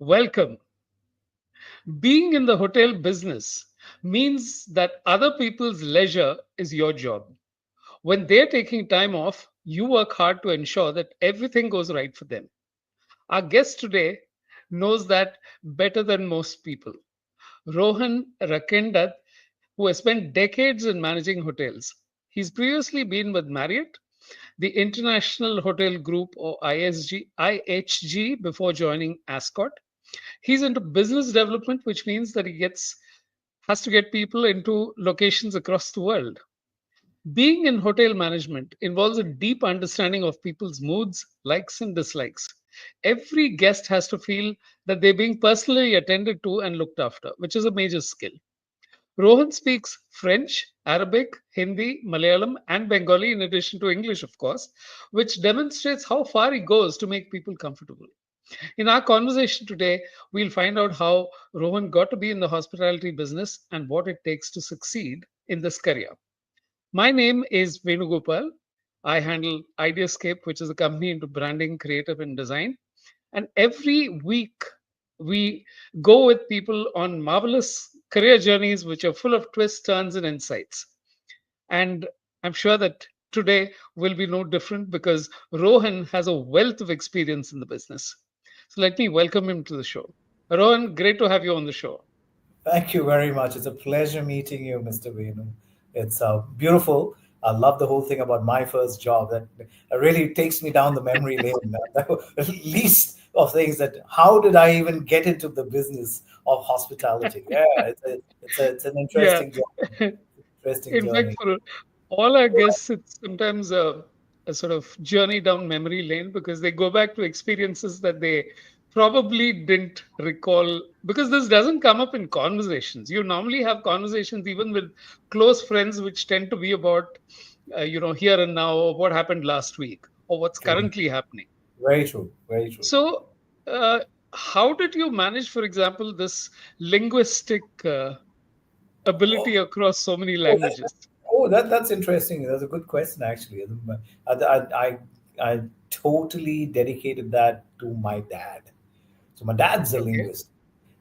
Welcome. Being in the hotel business means that other people's leisure is your job. When they're taking time off, you work hard to ensure that everything goes right for them. Our guest today knows that better than most people. Rohan Rakendath, who has spent decades in managing hotels. He's previously been with Marriott, the International Hotel Group or IHG before joining Ascot. He's into business development, which means that he has to get people into locations across the world. Being in hotel management involves a deep understanding of people's moods, likes, and dislikes. Every guest has to feel that they're being personally attended to and looked after, which is a major skill. Rohan speaks French, Arabic, Hindi, Malayalam, and Bengali, in addition to English, of course, which demonstrates how far he goes to make people comfortable. In our conversation today, we'll find out how Rohan got to be in the hospitality business and what it takes to succeed in this career. My name is Venugopal. I handle Ideascape, which is a company into branding, creative, and design. And every week, we go with people on marvelous career journeys, which are full of twists, turns, and insights. And I'm sure that today will be no different because Rohan has a wealth of experience in the business. So let me welcome him to the show. Rohan, great to have you on the show. Thank you very much. It's a pleasure meeting you, Mr. Venu. It's beautiful. I love the whole thing about my first job. That really takes me down the memory lane. The least of things that how did I even get into the business of hospitality? Yeah, it's an Yeah. interesting journey. Interesting In fact, journey. for all our guests, it's sometimes a sort of journey down memory lane because they go back to experiences that they probably didn't recall because this doesn't come up in conversations. You normally have conversations even with close friends, which tend to be about, here and now, or what happened last week, or what's True. currently happening. Very true. Very true. So, uh, how did you manage, for example, this linguistic ability Oh, across so many oh, languages? that's interesting. That's a good question, actually. I totally dedicated that to my dad. So my dad's a Okay. linguist,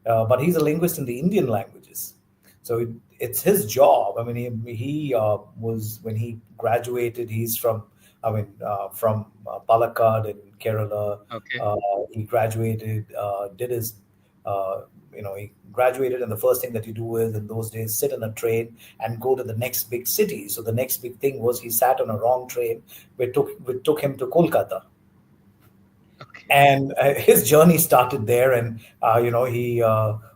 but he's a linguist in the Indian languages. So it's his job. I mean, he was when he graduated. He's from, from Palakkad in Kerala. Okay. Uh, he graduated, did his, uh, he graduated, and the first thing that you do is in those days sit in a train and go to the next big city. So the next big thing was he sat on a wrong train, which took him to Kolkata, Okay. and his journey started there. And he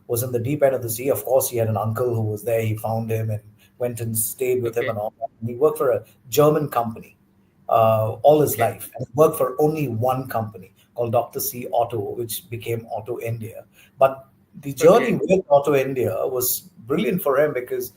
was in the deep end of the sea. Of course, he had an uncle who was there. He found him and went and stayed with him Okay. and all that. And he worked for a German company all his Okay. life, and he worked for only one company called Dr. C Auto, which became Auto India. But the journey Okay. with Auto India was brilliant for him because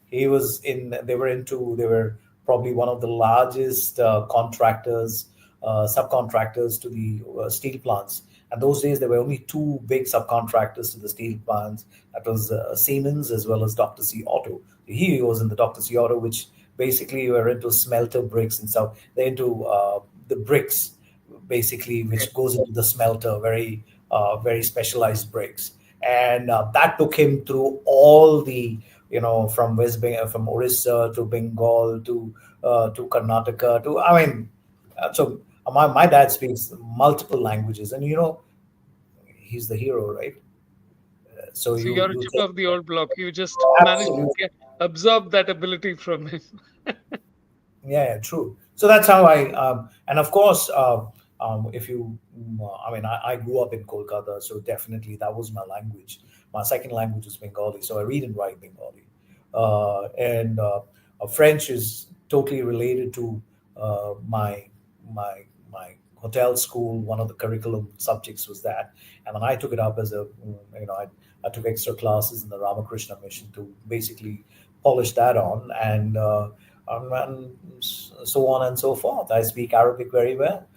he was in they were probably one of the largest contractors, subcontractors to the steel plants. And those days, there were only two big subcontractors to the steel plants. That was Siemens as well as Dr. C Auto. He was in the Dr. C Auto, which basically were into smelter bricks and stuff. They're into the bricks, basically, Okay. which goes into the smelter, very specialized bricks. And that took him through all the, from from Orissa to Bengal to Karnataka to, my dad speaks multiple languages, and he's the hero, right? So So you you're a you chip think of the old block. You just managed to absolutely. absorb that ability from him. Yeah, true. So that's how and of course, if you, I grew up in Kolkata, so definitely that was my language. My second language is Bengali, so I read and write Bengali. And French is totally related to my hotel school. One of the curriculum subjects was that, and then I took it up as I took extra classes in the Ramakrishna mission to basically polish that on, and so on and so forth. I speak Arabic very well.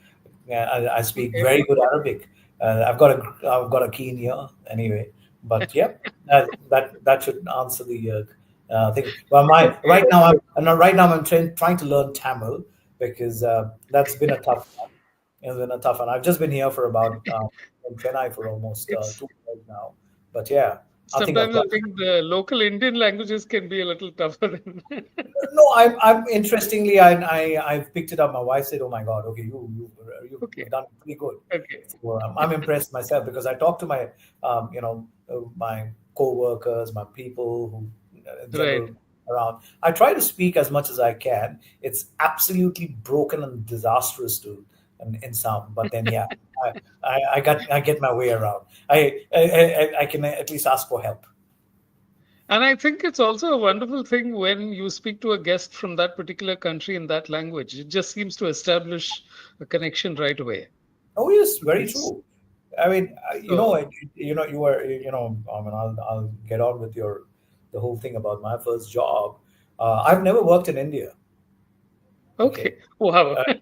Yeah, I speak Okay. very good Arabic. I've got a keen ear anyway. But yeah, that should answer the thing. Well, my Okay. right now I'm trying to learn Tamil because that's been a tough one. It's been a tough one. I've just been here for about in Chennai for almost It's 2 years now. But yeah, I think I've sometimes I got. think the local Indian languages can be a little tougher than. No, I'm interestingly, I've picked it up. My wife said, "Oh my God, okay, you've Okay, done pretty good." okay, So, I'm impressed myself because I talk to my my co-workers, my people who in right. general around. I try to speak as much as I can. It's absolutely broken and disastrous in sound, but then yeah, I get my way around. I can at least ask for help. And I think it's also a wonderful thing when you speak to a guest from that particular country in that language. It just seems to establish a connection right away. Oh yes, very Because true. I mean, so you were, I mean, I'll get on with the whole thing about my first job. I've never worked in India. Okay, okay, wow, uh,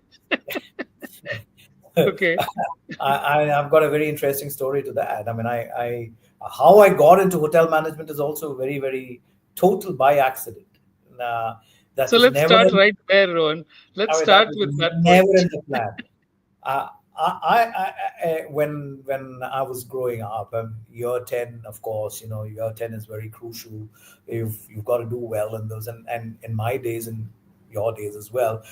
okay, I've got a very interesting story to that. I mean, how I got into hotel management is also very total by accident. Uh, that so was let's never, start right there, Rohan. Let's I mean, that start was with that never point. in the plan. Uh, when I was growing up, year 10, of course, year 10 is very crucial. You've got to do well in those, and in my days and your days as well,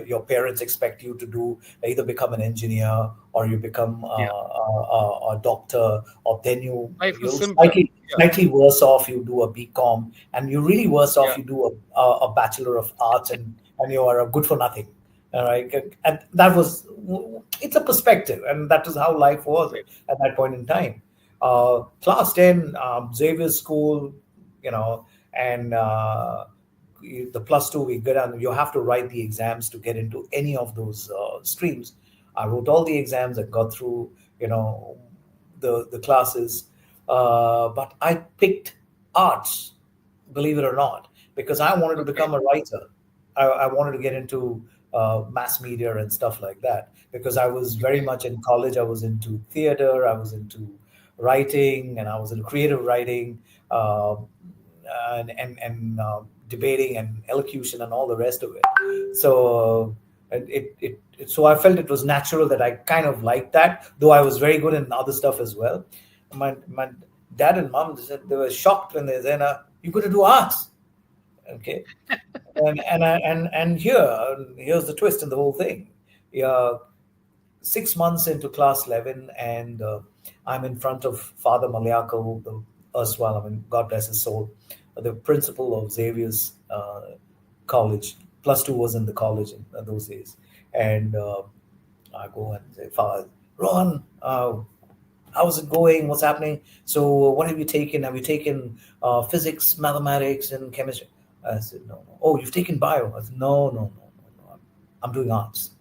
your parents expect you to do either become an engineer or you become Yeah, a doctor, or then life is you simpler. Yeah, slightly worse off you do a BCom, and you really worse off yeah, you do a bachelor of arts, and you are a good for nothing. All right, and that was, it's a perspective, and that is how life was right. at that point in time. Class 10, Xavier School, you know, and the plus two we get on. You have to write the exams to get into any of those streams. I wrote all the exams and got through, you know, the classes, but I picked arts, believe it or not, because I wanted to Okay, become a writer. I wanted to get into mass media and stuff like that because I was very okay, much in college. I was into theater, I was into writing, and I was in creative writing, uh, and debating and elocution and all the rest of it. So so I felt it was natural that I kind of liked that, though I was very good in other stuff as well. My dad and mom said they were shocked when they said, "You're going to do arts." Okay, and here's the twist in the whole thing. Yeah, 6 months into class 11, and I'm in front of Father Malayakal, the erstwhile, I mean, God bless his soul, the principal of Xavier's college. Plus two was in the college in those days, and I go and say, Father Ron, how's it going? What's happening? So, what have you taken? Have you taken physics, mathematics, and chemistry? I said, no, no. Oh, you've taken bio. I said, no, no, no, no, no. I'm doing arts.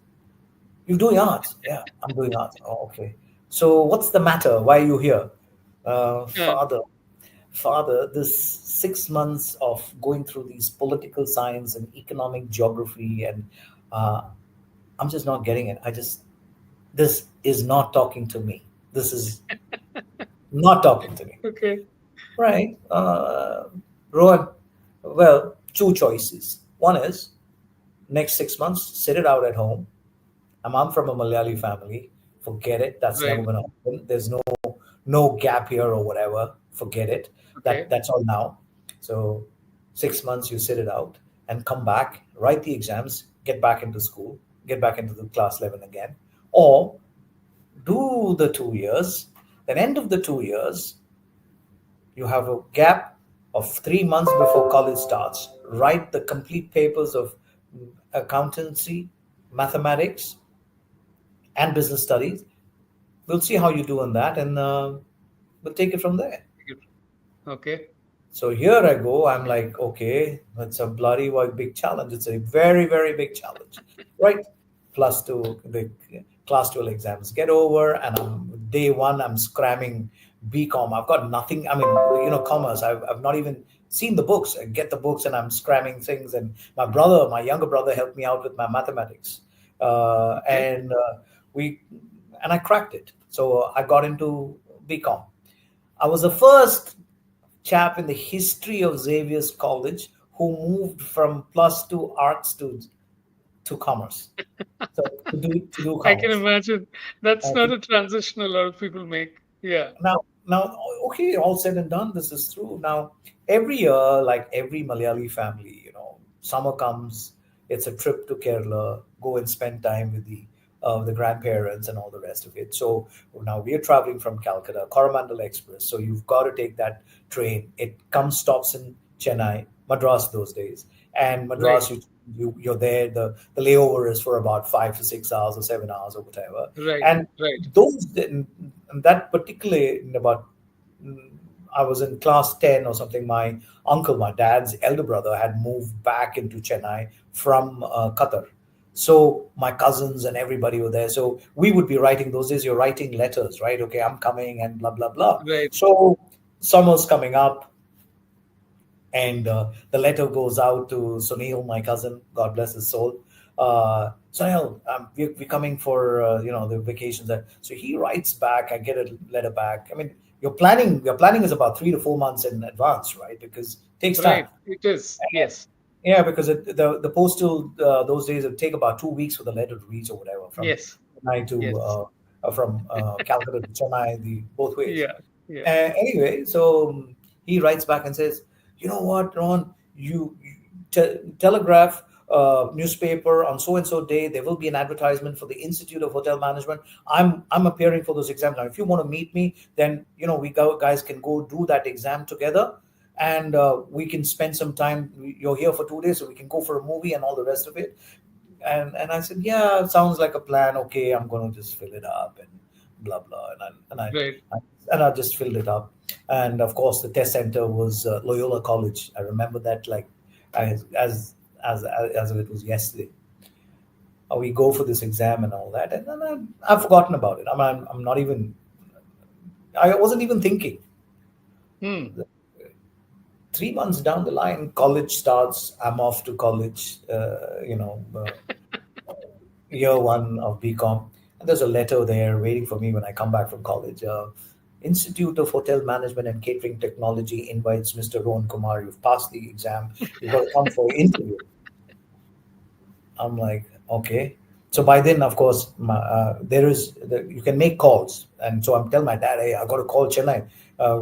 You're doing arts? Yeah, I'm doing arts. Oh, okay. So, what's the matter? Why are you here? uh, Father, this 6 months of going through these political science and economic geography, and uh, I'm just not getting it. This is not talking to me. This is not talking to me. okay, Right. Rohan, well, two choices. One is next 6 months, sit it out at home. I'm from a Malayali family. Forget it. That's never right, going to happen. There's no gap here or whatever. Forget it. okay, That's all now. So 6 months you sit it out and come back, write the exams, get back into school, get back into the class 11 again, or do the 2 years. Then end of the 2 years, you have a gap of 3 months before college starts. Write the complete papers of accountancy, mathematics, and business studies. We'll see how you do on that, and we'll take it from there. okay, So here I go. I'm like, okay, it's a bloody big challenge. It's a very big challenge, right? Plus two, the class 12 exams get over, and day one. I'm scramming BCom. I've got nothing. I mean, commerce. I've not even seen the books. I get the books, and I'm scramming things. And my younger brother, helped me out with my mathematics, okay. we, and I cracked it. So I got into BCom. I was the first chap in the history of Xavier's College who moved from plus two arts to commerce. So to do I can counts. imagine. That's Uh, not to a transition a lot of people make. Yeah. now, okay, all said and done, this is true. Now, every year, like every Malayali family, summer comes, it's a trip to Kerala, go and spend time with the grandparents and all the rest of it. So now we are traveling from Calcutta, Coromandel Express. So you've got to take that train. It comes, stops in Chennai, Madras those days, and Right. Madras you're there. The layover is for about 5 to 6 hours or 7 hours or whatever, Right. and Right. those that particular in about mm, I was in class 10 or something. My uncle, my dad's elder brother, had moved back into Chennai from Qatar. So my cousins and everybody were there. So we would be writing, those days you're writing letters, right? Okay, I'm coming and blah, blah, blah. Right. So summer's coming up, and the letter goes out to Sunil, my cousin, God bless his soul. Sunil, we're coming for the vacations. So he writes back. I get a letter back. I mean, Your planning is about 3 to 4 months in advance, right? Because it takes time. Right. It is. Yes. Yeah, because the postal those days it would take about 2 weeks for the letter to reach or whatever from Yes. Chennai to Yes. from Calcutta to Chennai, the both ways. Yeah. Yeah. Anyway, so he writes back and says, "You know what, Ron? Telegraph newspaper on so and so day. There will be an advertisement for the Institute of Hotel Management. I'm appearing for those exams now. If you want to meet me, then guys can go do that exam together, and we can spend some time. You're here for 2 days, so we can go for a movie and all the rest of it." And I said, "Yeah, sounds like a plan. Okay, I'm going to just fill it up and blah blah." Right. I just filled it up. And of course, the test center was Loyola College. I remember that like as as as if it was yesterday. We go for this exam and all that, and then I've forgotten about it. I'm not even. I wasn't even thinking. Hmm. 3 months down the line, college starts. I'm off to college. Year one of BCom. And there's a letter there waiting for me when I come back from college. Institute of Hotel Management and Catering Technology invites Mr. Rohan Kumar. You've passed the exam. You've got to come for an interview. I'm like, okay. So by then, of course, you can make calls, and so I'm telling my dad, hey, I got to call Chennai,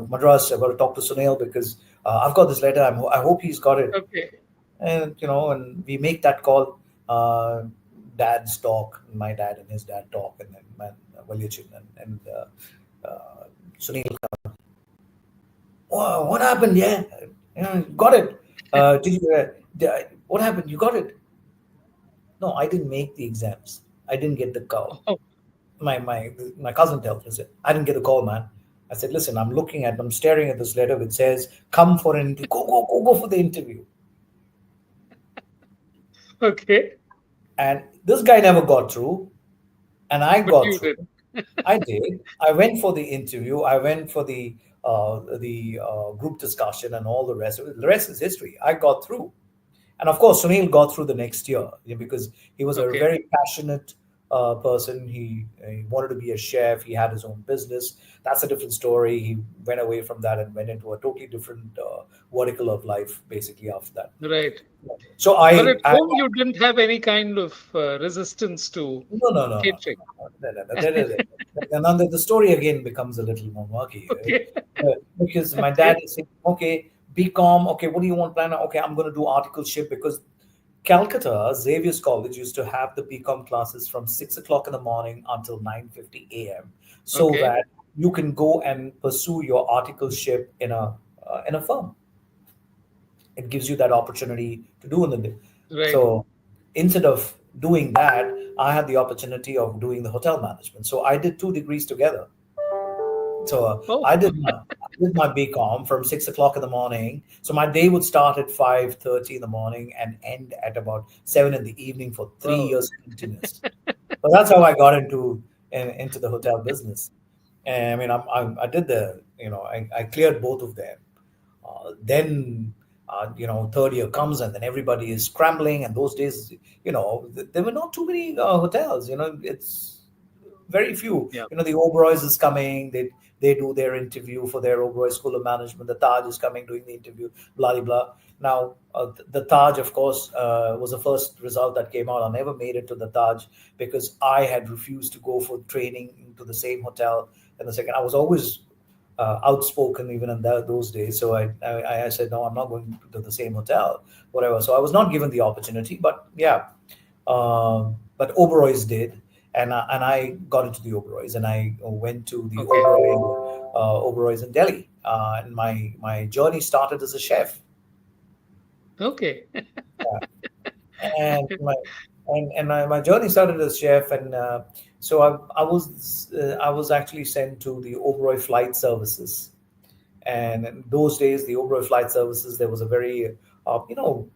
Madras. I got to talk to Sunil because I've got this letter. I hope he's got it. Okay. And we make that call. uh, Dad's talk, my dad and his dad talk, and then Valyachin and Sunil, what happened? Yeah, got it. What happened? You got it? No, I didn't make the exams. I didn't get the call. Oh, My cousin tells me, said, I didn't get the call, man. I said, listen, I'm staring at this letter which says, come for an interview. Go for the interview. okay. And this guy never got through, and I But got you did. through. I did. I went for the interview. I went for the group discussion and all the rest of it. The rest is history. I got through, and of course, Sunil got through the next year, because he was a Okay. very passionate person. He wanted to be a chef. He had his own business. That's a different story. He went away from that and went into a totally different vertical of life, basically after that. Right. So But at I home, you didn't have any kind of resistance to no, no, no, no, catering. no, no, no, no. And then the story again becomes a little more murky, Okay. because my dad Okay. is saying, okay, BCom, okay, what do you want plan? Okay, I'm going to do articleship because Calcutta, Xavier's College used to have the BCom classes from 6 o'clock in the morning until 9:50 a.m. so Okay. that you can go and pursue your articleship in a firm. It gives you that opportunity to do in the day. Right. So instead of doing that, I had the opportunity of doing the hotel management. So I did 2 degrees together. So Oh, I did my BCom from 6 o'clock in the morning. So my day would start at 5:30 in the morning and end at about 7 in the evening for three wow. years continuous. So that's how I got into the hotel business. And I mean, I did I cleared both of them. Then third year comes and then everybody is scrambling. And those days, there were not too many hotels. It's very few. Yeah. You know, the Oberois is coming. They do their interview for their Oberoi School of Management. The Taj is coming, doing the interview. Blah blah blah. Now, the Taj, of course, was the first result that came out. I never made it to the Taj because I had refused to go for training into the same hotel. And the second, I was always outspoken even in those days. So I said, no, I'm not going to the same hotel, whatever. So I was not given the opportunity. But yeah, but Oberoi's did. And I got into the Oberoi's, and I went to the Okay. Oberoi's in Delhi. And my journey started as a chef. Okay. And my journey started as chef, and so I was actually sent to the Oberoi Flight Services. And in those days, the Oberoi Flight Services, there was a very you know,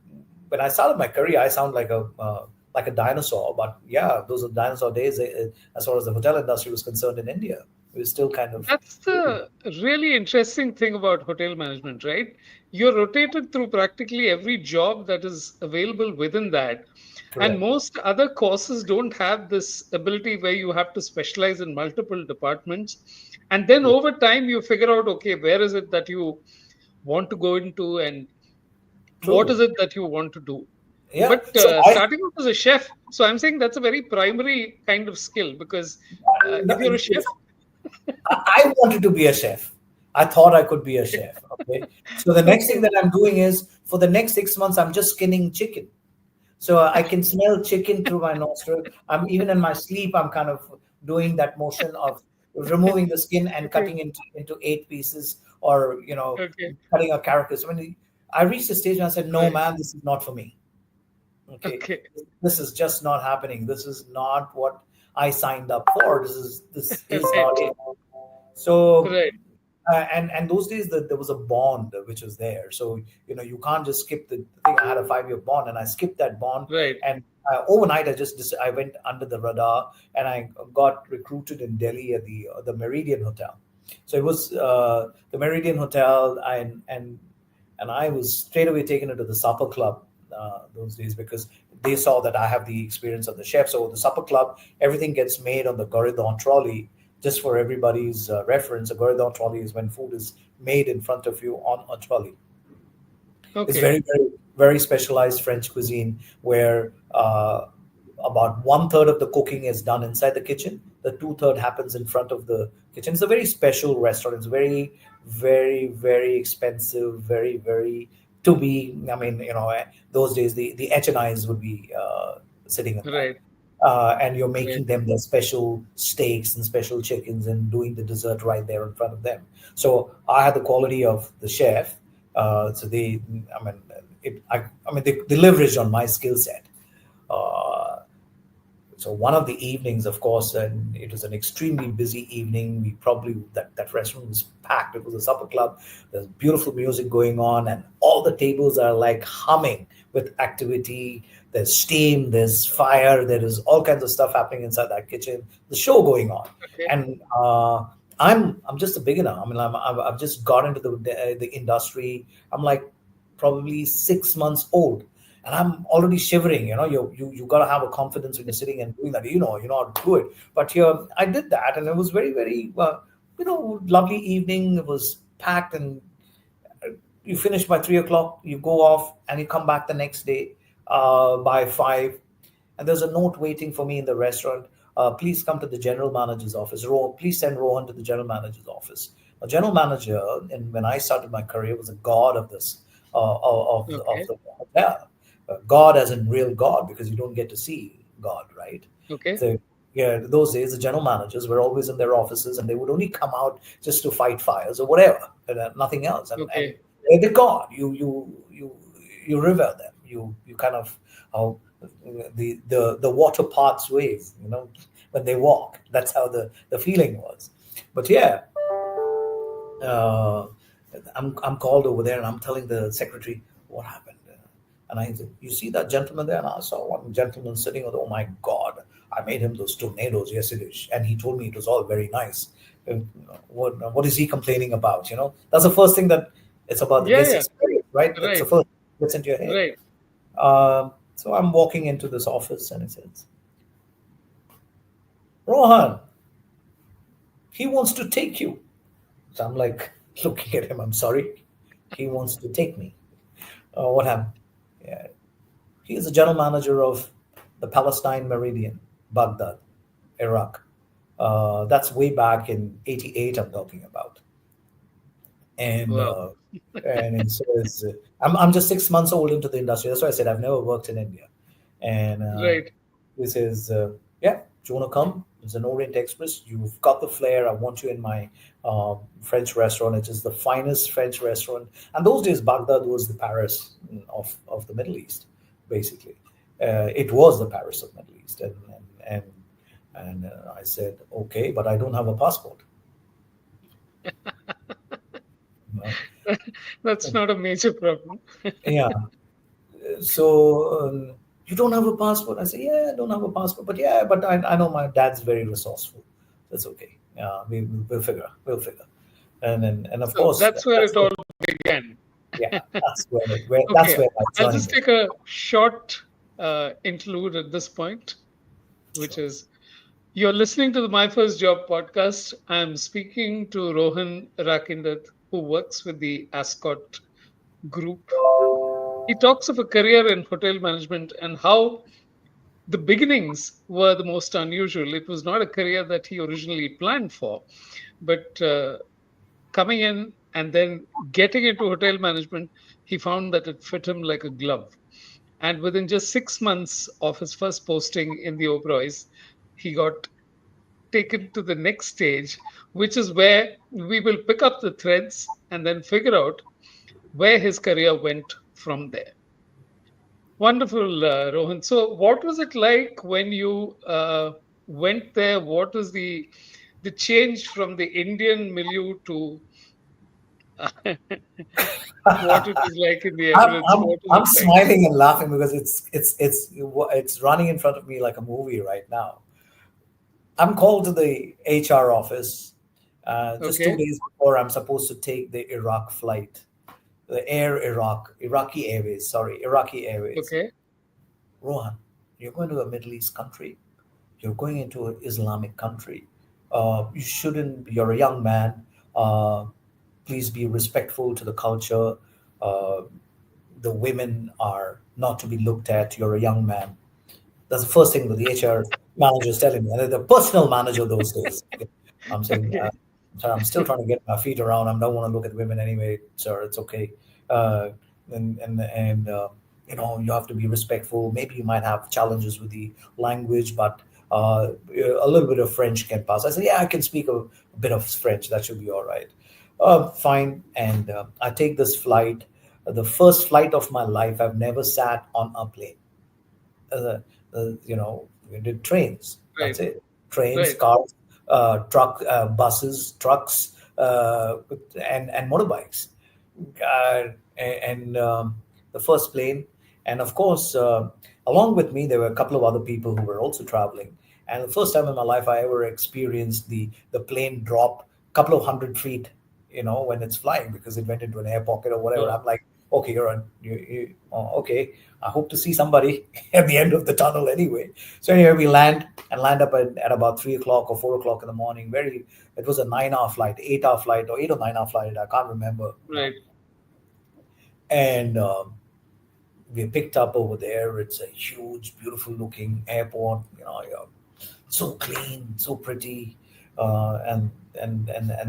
when I started my career, I sound like a dinosaur, but yeah, those are dinosaur days, as far as the hotel industry was concerned in India. It was still kind of That's the really interesting thing about hotel management, right? You're rotated through practically every job that is available within that. And correct. most other courses don't have this ability where you have to specialize in multiple departments. And then over time, you figure out, okay, where is it that you want to go into and what is True. it that you want to do? Yeah. But So I starting off as a chef, so I'm saying that's a very primary kind of skill because no, if you're a chef, I wanted to be a chef. I thought I could be a chef. Okay. So the next thing okay, that I'm doing is, for the next 6 months, I'm just skinning chicken. So I can smell chicken through my nostril. I'm even in my sleep, I'm kind of doing that motion of removing the skin and okay, cutting into 8 pieces, or okay, cutting a carcass. I reached a stage and I said, no, right, man, this is not for me. Okay, okay, this is just not happening. This is not what I signed up for. This is right, not it. So, right, and those days, there was a bond which was there. So you can't just skip the thing. I had a 5-year bond, and I skipped that bond. right. And overnight, I went under the radar, and I got recruited in Delhi at the Meridian Hotel. So it was the Meridian Hotel, and I was straight away taken into the supper club those days, because they saw that I have the experience of the chef. So the supper club, everything gets made on the Goridon trolley. Just for everybody's reference, a Goridon trolley is when food is made in front of you on a trolley. It's Okay, very, very, very specialized French cuisine where about one third of the cooking is done inside the kitchen. The two-third happens in front of the kitchen. It's a very special restaurant. It's very, very, very expensive. Very, very to be. I mean, those days the HNIs would be sitting in that. right, And you're right. making them their special steaks and special chickens and doing the dessert right there in front of them. So I had the quality of the chef. So I mean, they leveraged on my skill set. Uh, so one of the evenings, of course, and it was an extremely busy evening. We probably that restaurant was packed. It was a supper club. There's beautiful music going on, and all the tables are like humming with activity. There's steam, there's fire, there is all kinds of stuff happening inside that kitchen. The show going on, Okay, and I'm just a beginner. I mean, I've just got into the industry. I'm like probably 6 months old, and I'm already shivering. You got to have a confidence when you're sitting and doing that. You know how to do it. But here, I did that, and it was very, very, lovely evening. It was packed, and you finish by 3 o'clock. You go off, and you come back the next day by 5, and there's a note waiting for me in the restaurant. Please come to the general manager's office. Please send Rohan to the general manager's office. A general manager, and when I started my career, was a god of this of okay, the hotel. God, as in real God, because you don't get to see God, right? okay, So yeah, those days the general managers were always in their offices, and they would only come out just to fight fires or whatever, and nothing else. And okay, they're the God. You revere them. You kind of how the water parts ways, when they walk. That's how the feeling was. But yeah, uh, I'm called over there, and I'm telling the secretary what happened. And I said, you see that gentleman there? And I saw one gentleman sitting with, oh my God, I made him those tornadoes yesterday. And he told me it was all very nice. What is he complaining about? That's the first thing, that it's about the yeah, guest yeah, experience, right? That's the right, first thing that gets into your head. right, So I'm walking into this office, and it says, Rohan. He wants to take you. So I'm like looking at him. I'm sorry. He wants to take me. What happened? Yeah. He is the general manager of the Palestine Meridian, Baghdad, Iraq. That's way back in '88. I'm talking about, and Wow. uh, and he says, I'm just 6 months old into the industry. That's why I said I've never worked in India. And Right. he says, yeah, do you want to come? It's an Orient Express. You've got the flair. I want you in my French restaurant. It is the finest French restaurant. And those days, Baghdad was the Paris of the Middle East, basically. It was the Paris of Middle East. And I said, okay, but I don't have a passport. You know? That's not a major problem. Yeah. So you don't have a passport? I say, yeah, I don't have a passport, but yeah, but I know my dad's very resourceful. That's okay. Yeah, we'll figure. We'll figure. And of So course, that's where that's it all began. yeah, where that's Okay. where my I'll journey just began. take a short interlude at this point, which Sure. is you're listening to the My First Job podcast. I'm speaking to Rohan Rakendath, who works with the Ascot group. He talks of a career in hotel management and how the beginnings were the most unusual. It was not a career that he originally planned for, but coming in and then getting into hotel management, he found that it fit him like a glove. And within just 6 months of his first posting in the Oberois, he got taken to the next stage, which is where we will pick up the threads and then figure out where his career went from there. Wonderful, Rohan. So, what was it like when you went there? What was the change from the Indian milieu to what it is like in the I'm, Emirates? I'm What is I'm it like? smiling and laughing because it's running in front of me like a movie right now. I'm called to the HR office just two Okay, days before I'm supposed to take the Iraq flight, the Air Iraq, Iraqi Airways, sorry, Iraqi Airways. okay, Rohan, you're going to a Middle East country. You're going into an Islamic country. You shouldn't. You're a young man. Uh, please be respectful to the culture. Uh, the women are not to be looked at. You're a young man. That's the first thing that the HR manager is telling me. And the personal manager those days. I'm saying, okay, sorry, I'm still trying to get my feet around. I don't want to look at women anyway, sir. It's okay. Uh, and you know, you have to be respectful. Maybe you might have challenges with the language, but a little bit of French can pass. I said, yeah, I can speak a bit of French. That should be all right. Fine. And I take this flight, the first flight of my life. I've never sat on a plane. uh, you know, we did trains. right, That's it. Trains, right, cars, buses, trucks, and motorbikes. And the first plane, and of course, along with me, there were a couple of other people who were also traveling. And the first time in my life, I ever experienced the plane drop a couple of 100 feet. You know, when it's flying because it went into an air pocket or whatever. wow, I'm like, okay, you're on. Okay, I hope to see somebody at the end of the tunnel anyway. So anyway, we land up at about 3 o'clock or 4 o'clock in the morning. It was a 9 hour flight, 8 hour flight, or 8 or 9 hour flight. I can't remember. right, And we picked up over there. It's a huge, beautiful looking airport. You know, so clean, so pretty, and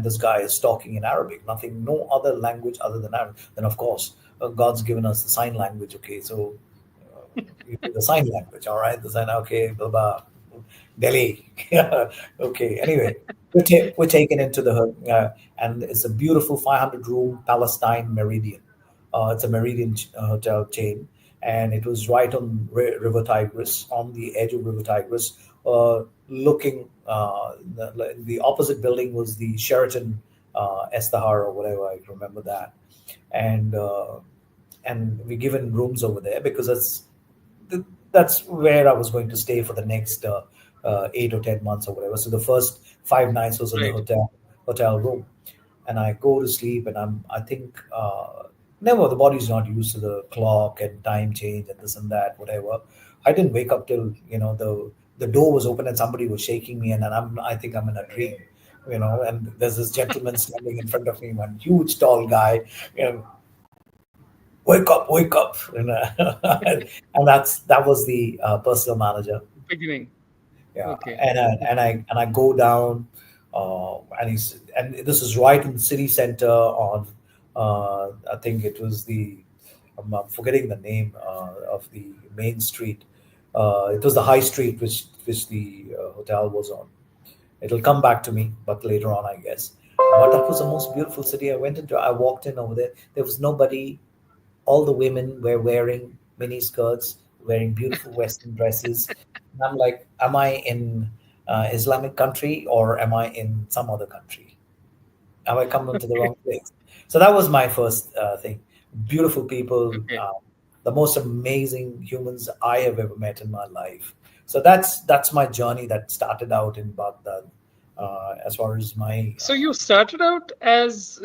this guy is talking in Arabic. Nothing, no other language other than Arabic. Then of course, God's given us the sign language. Okay, so you do the sign language. All right, the sign. Okay, blah blah. Delhi. Okay. Anyway, we're taken into and it's a beautiful 500 room Palestine Meridian. It's a Meridian hotel chain, and it was right on River Tigris, on the edge of River Tigris. Looking, the opposite building was the Sheraton Estahar or whatever. I remember that, and uh, and we given rooms over there because that's where I was going to stay for the next 8 or 10 months or whatever. So the first 5 nights was in the right, hotel room, and I go to sleep, and I think never the body's not used to the clock and time change and this and that whatever. I didn't wake up till the door was open and somebody was shaking me, and then I think I'm in a dream. And there's this gentleman standing in front of me, one huge tall guy, you know, wake up, and that was the personal manager. Beginning. Yeah, Okay. and I go down, and this is right in the city center on, I think it was I'm forgetting the name of the main street. It was the high street which the hotel was on. It'll come back to me, but later on, I guess. But that was the most beautiful city I went into. I walked in over there. There was nobody. All the women were wearing mini skirts, wearing beautiful Western dresses. And I'm like, am I in Islamic country or am I in some other country? Have I come into the Okay. wrong place? So that was my first thing. Beautiful people, Okay. the most amazing humans I have ever met in my life. So that's my journey that started out in Baghdad. As far as my So you started out as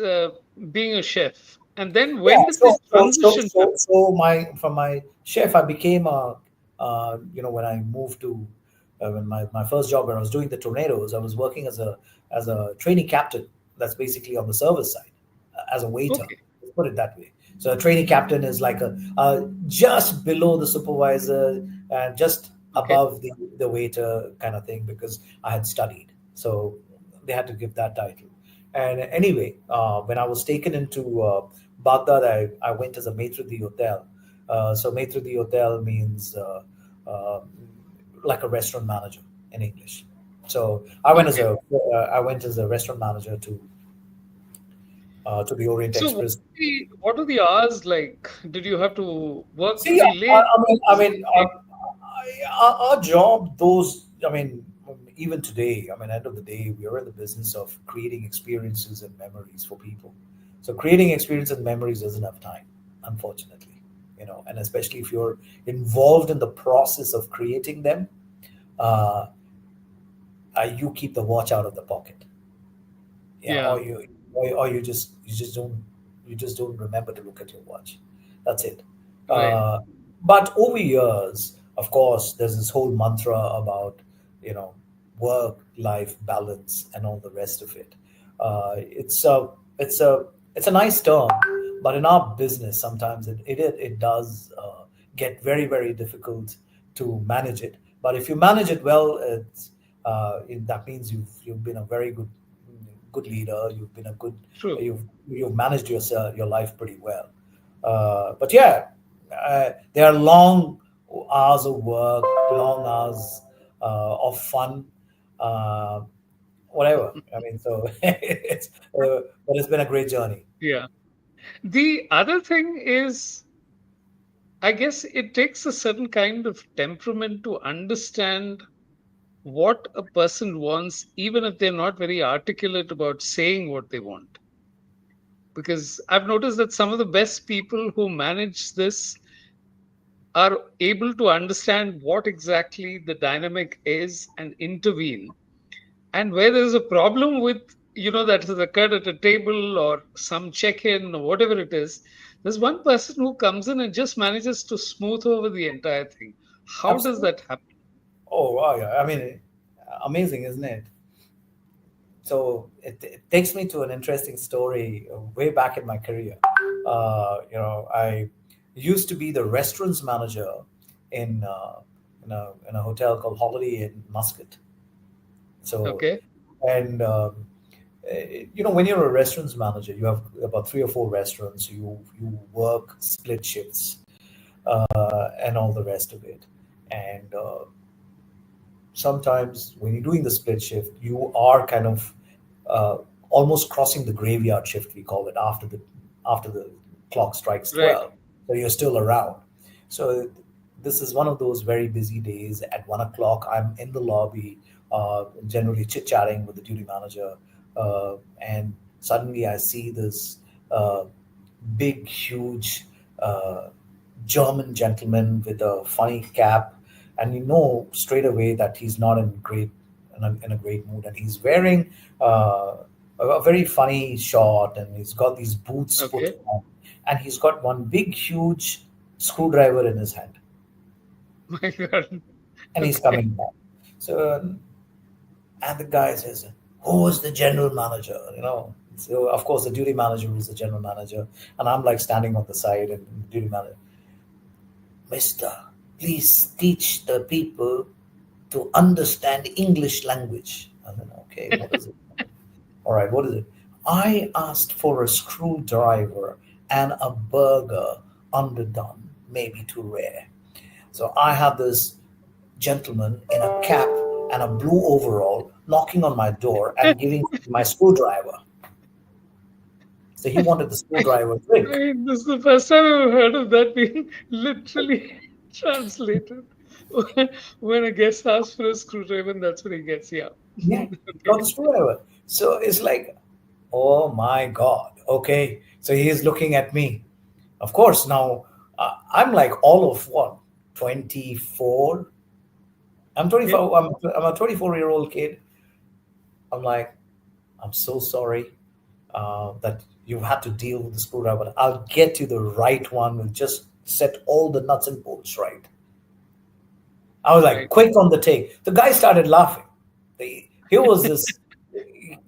being a chef, and then Yeah, when did the transition happen? my from my chef, I became a, when I moved to, when my first job when I was doing the tornadoes, I was working as a trainee captain. That's basically on the service side, as a waiter. Okay. Let's put it that way. So a trainee captain is like a just below the supervisor and just Okay. above the waiter kind of thing because I had studied. So they had to give that title. And anyway, when I was taken into Baghdad, I went as a maitre d' hotel. So maitre d' hotel means uh, like a restaurant manager in English. So Okay. I went as a restaurant manager to the Orient So Express. what are the hours like? Did you have to work See, pretty late? I Was it mean, okay? our job, even today, end of the day, we are in the business of creating experiences and memories for people. So creating experience and memories doesn't have time, unfortunately, and especially if you're involved in the process of creating them, uh, you keep the watch out of the pocket. Yeah, Yeah. or you just don't remember to look at your watch. That's it. Right. uh, but over years, of course, there's this whole mantra about you know work life balance and all the rest of it. It's a nice term, but in our business sometimes it does get very very difficult to manage it. But if you manage it well, that means you've been a very good leader. You've been a good True. you've managed your life pretty well. But yeah, there are long hours of work, long hours of fun, uh, whatever. So but it's been a great journey. Yeah. The other thing is, I guess it takes a certain kind of temperament to understand what a person wants, even if they're not very articulate about saying what they want. Because I've noticed that some of the best people who manage this are able to understand what exactly the dynamic is and intervene. And where there's a problem with, that has occurred at a table or some check in or whatever it is, there's one person who comes in and just manages to smooth over the entire thing. How does Absolutely. that happen? Oh wow, yeah. Amazing, isn't it? So it takes me to an interesting story way back in my career. I used to be the restaurants manager in in a hotel called Holiday in Muscat. So, Okay. and when you're a restaurants manager, you have about three or four restaurants. You work split shifts and all the rest of it. And sometimes when you're doing the split shift, you are kind of uh, almost crossing the graveyard shift, we call it, after the clock strikes Right. 12. So you're still around. So this is one of those very busy days. At 1 o'clock, I'm in the lobby, generally chit chatting with the duty manager, and suddenly I see this uh, big, huge uh, German gentleman with a funny cap, and you know straight away that he's not in a great mood, and he's wearing a very funny short, and he's got these boots put Okay. on, and he's got one big, huge screwdriver in his hand, My God. and he's Okay. coming back. So, and the guy says, Who was the general manager? So of course the duty manager was the general manager, and I'm like standing on the side, and the duty manager, Mister, please teach the people to understand English language. And then, okay, what is it? All right, what is it? I asked for a screwdriver and a burger underdone, maybe too rare. So I had this gentleman in a cap and a blue overall knocking on my door and giving me my screwdriver. So he wanted the screwdriver I drink. mean, this is the first time I've heard of that being literally translated. When when a guest asks for a screwdriver, and that's what he gets. Yeah. Yeah, got Okay. the screwdriver. So it's like, oh my God. Okay. So he is looking at me. Of course, now I'm like all of what? 24? I'm Yeah. 24. I'm a 24-year-old kid. I'm like, I'm so sorry that you've had to deal with the screwdriver. I'll get you the right one. We'll just set all the nuts and bolts right. I was like, Right. quick on the take. The guy started laughing. Here was this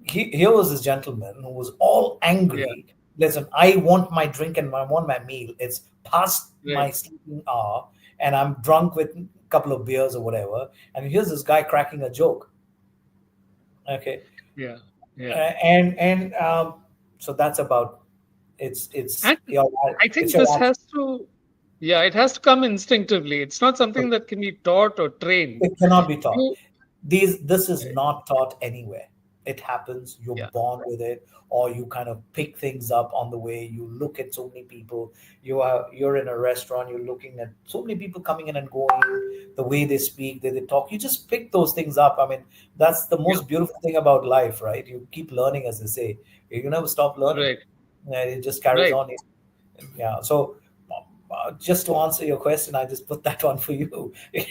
here was this gentleman who was all Yeah. angry. Listen, I want my drink and I want my meal. It's past Right. my sleeping hour, and I'm drunk with a couple of beers or whatever. And here's this guy cracking a joke. Okay, Yeah. Yeah. and so that's about And I it's think your this has to, yeah, it has to come instinctively. It's not something attitude. that can be taught or trained. It cannot be taught. You, This is right, not taught anywhere. It happens. You're yeah, born with it, or you kind of pick things up on the way. You look at so many people. You're in a restaurant. You're looking at so many people coming in and going. The way they speak, they talk. You just pick those things up. I mean, that's the yeah, most beautiful thing about life, right? You keep learning, as they say. You never stop learning. right, It just carries right. on. Yeah. So, just to answer your question, I just put that one for you. you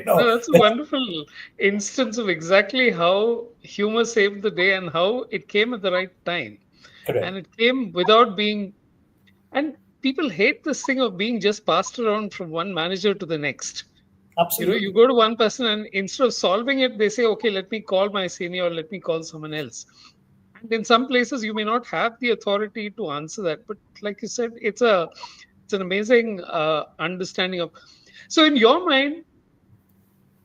know, No, that's a wonderful instance of exactly how humor saved the day and how it came at the right time. correct. And it came without being, and people hate this thing of being just passed around from one manager to the next. You Absolutely. go to one person and instead of solving it, they say, okay, let me call my senior or let me call someone else. And in some places, you may not have the authority to answer that. But like you said, it's an amazing understanding of. So in your mind,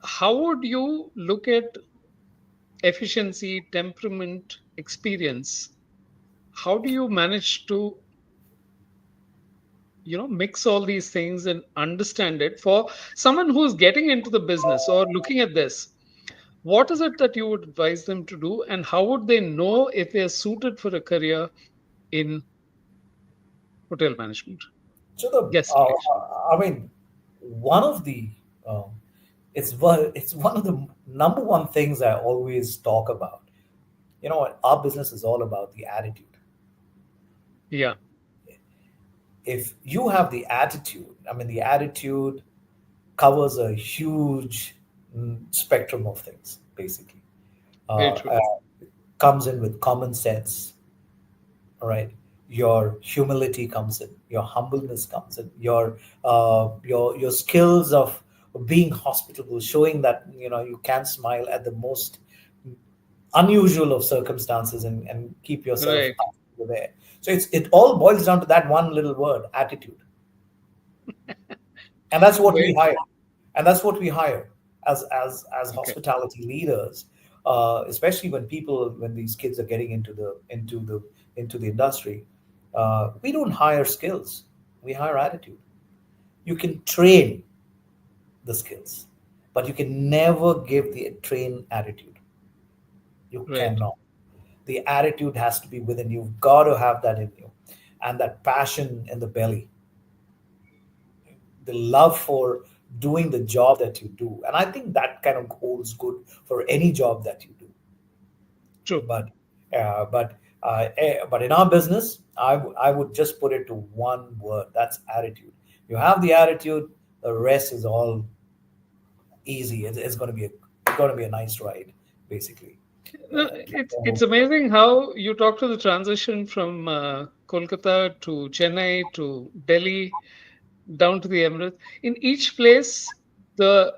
how would you look at efficiency, temperament, experience? How do you manage to mix all these things and understand it for someone who's getting into the business or looking at this? What is it that you would advise them to do, and how would they know if they are suited for a career in hotel management, So the guest relation? I mean, one of the um, it's one of the number one things I always talk about. Our business is all about the attitude. Yeah, If you have the attitude, I mean, the attitude covers a huge spectrum of things. Basically, very uh, true. uh, comes in with common sense. All right, your humility comes in, your humbleness comes in, your skills of being hospitable, showing that you can smile at the most unusual of circumstances, and keep yourself Right, up there. So it all boils down to that one little word, attitude. And that's what we very hire. true. And that's what we hire as Okay, hospitality leaders, especially when these kids are getting into the industry. We don't hire skills, we hire attitude. You can train the skills, but you can never give the train attitude. You right. cannot. The attitude has to be within you. You've got to have that in you, and that passion in the belly, the love for doing the job that you do. And I think that kind of holds good for any job that you do. True. But but in our business, I would just put it to one word. That's attitude. You have the attitude, the rest is all easy. It's going to be a nice ride, basically. No, it's amazing how you talk to the transition from Kolkata to Chennai to Delhi down to the Emirates. In each place, the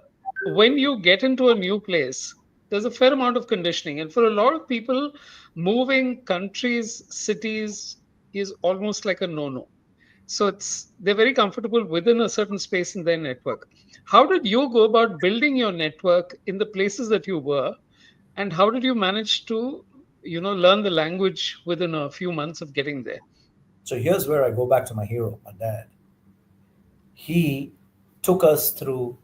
when you get into a new place, There's a fair amount of conditioning. And for a lot of people, moving countries, cities is almost like a no-no. So they're very comfortable within a certain space in their network. How did you go about building your network in the places that you were, and how did you manage to, learn the language within a few months of getting there? So here's where I go back to my hero, my dad. He took us through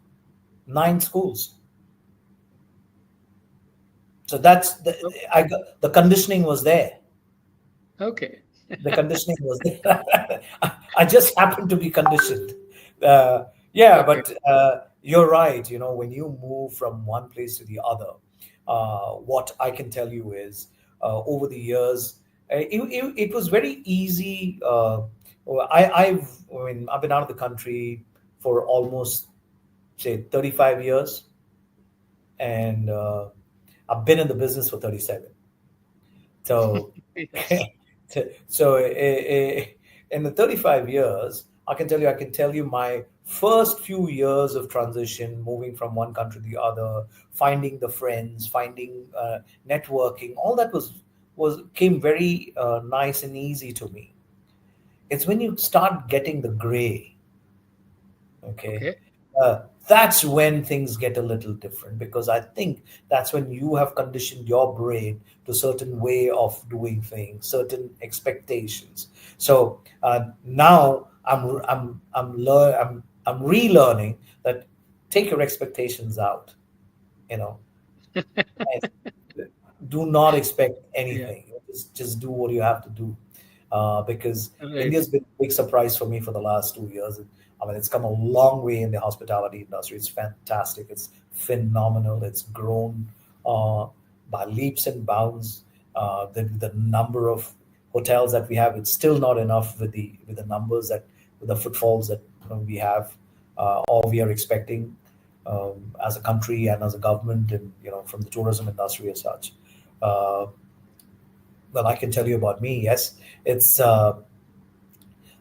9 schools. So that's the, Oh, the conditioning was there. okay. The conditioning was there. I just happened to be conditioned. Yeah, Okay. but you're right. When you move from one place to the other, what I can tell you is over the years, it was very easy. I've been out of the country for almost, say, 35 years, and I've been in the business for 37. So, Yes. so in the 35 years, I can tell you my first few years of transition, moving from one country to the other, finding the friends, finding networking, all that was came very nice and easy to me. It's when you start getting the gray, okay, Okay. that's when things get a little different, because I think that's when you have conditioned your brain to certain way of doing things, certain expectations. So now I'm relearning that, take your expectations out, you know and do not expect Yeah. anything. Just do what you have to do, because Right. India's been a big surprise for me for the last 2 years. I mean, it's come a long way in the hospitality industry. It's fantastic. It's phenomenal. It's grown uh, by leaps and bounds. The number of hotels that we have, it's still not enough with the numbers that with the footfalls that we have, or we are expecting, as a country and as a government, and from the tourism industry as such. Uh, well, I can tell you about me. Yes, it's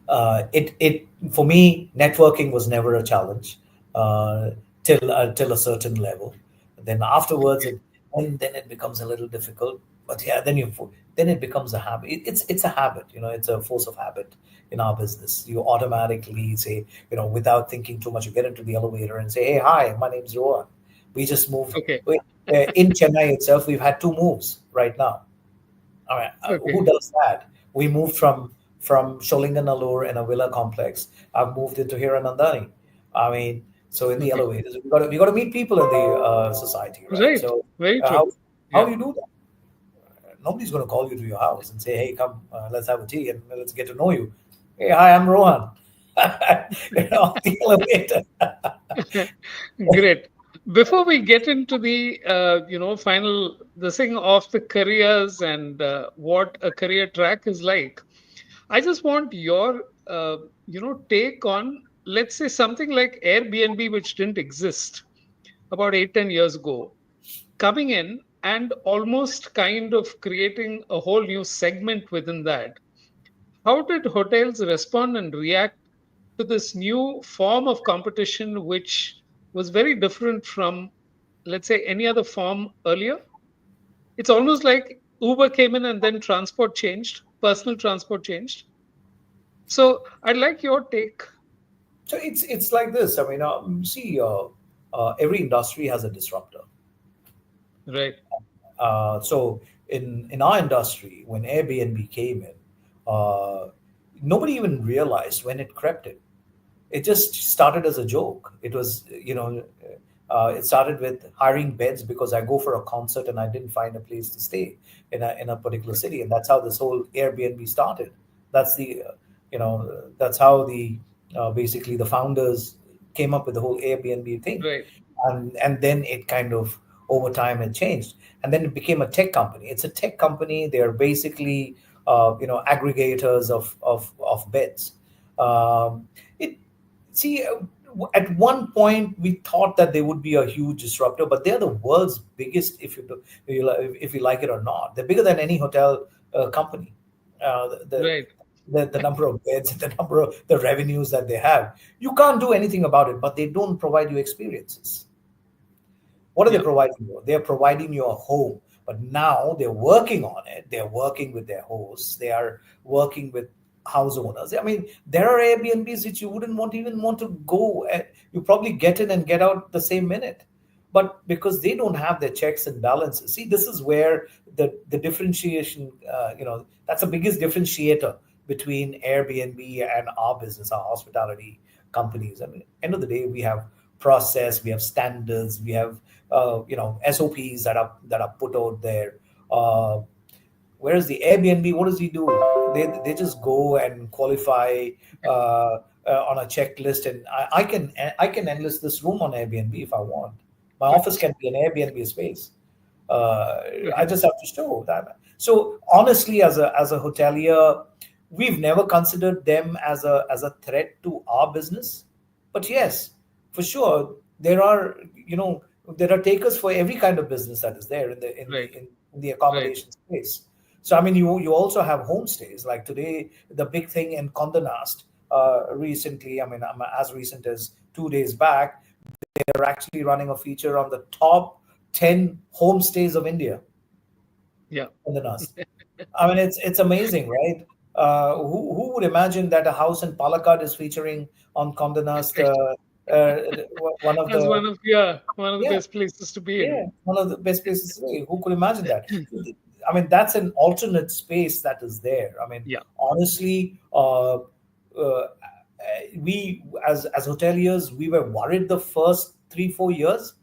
it for me. Networking was never a challenge, uh, till a certain level. Then afterwards, Okay. and then it becomes a little difficult. But yeah, then it becomes a habit. It's a habit. It's a force of habit in our business. You automatically say, without thinking too much, you get into the elevator and say, "Hey, hi, my name's Rohan. We just moved." Okay. In Chennai itself, we've had 2 moves right now. All right, who Okay. does that? We moved from Sholinganallur in a villa complex. I've moved into Hiranandani. I mean, so in the Okay. elevators, we got to meet people in the society, right? Right. So Very uh, true. how how Yeah. do you do that? Nobody's going to call you to your house and say, "Hey, come, let's have a tea and let's get to know you." Hey, hi, I'm Rohan. On the elevator. Great. Before we get into the final the thing of the careers and what a career track is like, I just want your take on, let's say, something like Airbnb, which didn't exist about 8-10 years ago, coming in and almost kind of creating a whole new segment within that. How did hotels respond and react to this new form of competition, which was very different from, let's say, any other form earlier? It's almost like Uber came in and then transport changed, personal transport changed. So I'd like your take. So it's like this. I mean, see, every industry has a disruptor. Right. So in our industry, when Airbnb came in, uh, nobody even realized when it crept in. It just started as a joke. It was, it started with hiring beds because I go for a concert and I didn't find a place to stay in a particular city, and that's how this whole Airbnb started. That's that's how the basically the founders came up with the whole Airbnb thing, Right. and then it kind of over time it changed, and then it became a tech company. It's a tech company. They're basically aggregators of beds. It See, at one point we thought that they would be a huge disruptor, but they're the world's biggest, if you like it or not. They're bigger than any hotel company. Right. The number of beds, the number of the revenues that they have, you can't do anything about it. But they don't provide you experiences. What are they Yeah. providing you? They're providing you a home, but now they're working on it. They're working with their hosts. They are working with house owners. I mean, there are Airbnbs which you wouldn't want even want to go. You probably get in and get out the same minute, but because they don't have their checks and balances. See, this is where the differentiation. That's the biggest differentiator between Airbnb and our business, our hospitality companies. I mean, end of the day, we have process, we have standards, we have SOPs that are put out there. Uh, Whereas the Airbnb, what does he do? They just go and qualify on a checklist, and I can enlist this room on Airbnb if I want. My office Right. can be an Airbnb space. Uh, I Okay. just have to show that. So honestly, as a hotelier, we've never considered them as a threat to our business. But yes, for sure, there are takers for every kind of business that is there in the in the Right. in the Right. accommodation space. So I mean, you also have homestays. Like today, the big thing in Condé Nast recently. I mean, as recent as 2 days back, they're actually running a feature on the top 10 homestays of India Yeah. in the Nast. I mean, it's amazing, right? Who would imagine that a house in Palakkad is featuring on Condé Nast? Right. Uh, one of As the one of the yeah, best places to be yeah, in. one of the best places to be. Who could imagine that? I mean, that's an alternate space that is there. I mean, Yeah. honestly, we as hoteliers, we were worried the first 3 4 years.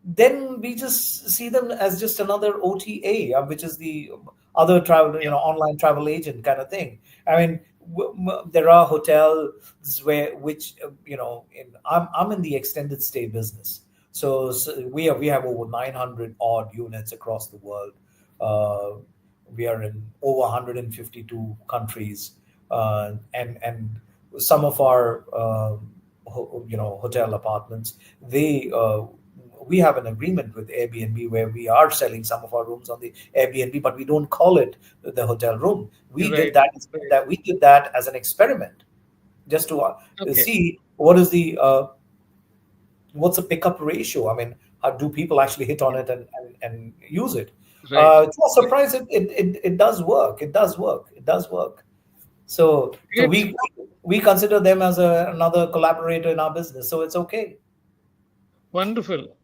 Then we just see them as just another OTA, which is the other travel, Yeah. online travel agent kind of thing. I mean, there are hotels which I'm in the extended stay business, so we have over 900 odd units across the world. Uh, we are in over 152 countries, and some of our hotel apartments, they we have an agreement with Airbnb where we are selling some of our rooms on the Airbnb, but we don't call it the hotel room. We did Right. that Right. that we did that as an experiment, just to Okay. see what's the pickup ratio. I mean, how do people actually hit on Yeah. it and use it? Right. To our Right. surprise, it does work. It does work. It does work. So Great. we consider them as another collaborator in our business. So it's okay. Wonderful.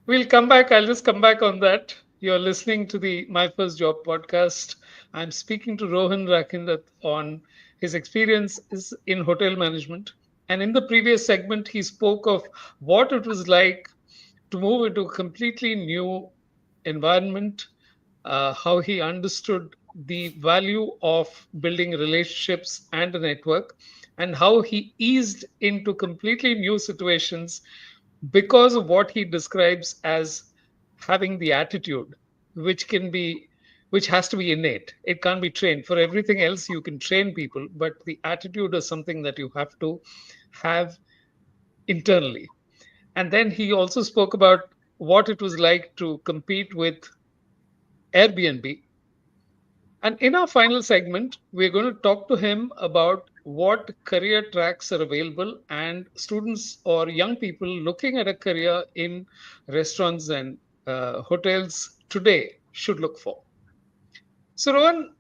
We'll come back. I'll just come back on that. You're listening to the My First Job podcast. I'm speaking to Rohan Rakendath on his experiences in hotel management. And in the previous segment, he spoke of what it was like to move into a completely new environment, how he understood the value of building relationships and a network, and how he eased into completely new situations because of what he describes as having the attitude, which can be which has to be innate. It can't be trained. For everything else you can train people, but the attitude is something that you have to have internally. And then he also spoke about what it was like to compete with Airbnb. And in our final segment, we're going to talk to him about what career tracks are available and students or young people looking at a career in restaurants and hotels today should look for. So, Rohan,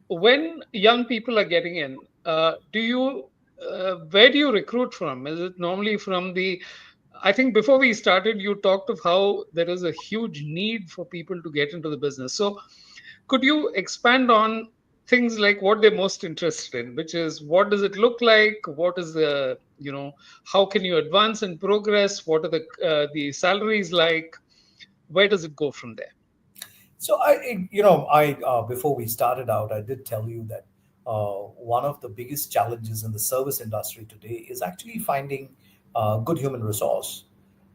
when young people are getting in, where do you recruit from? Is it normally from the I think before we started, you talked of how there is a huge need for people to get into the business. So, could you expand on things like what they're most interested in, which is what does it look like? What is how can you advance and progress? What are the salaries like? Where does it go from there? So I before we started out, I did tell you that one of the biggest challenges in the service industry today is actually finding good human resource,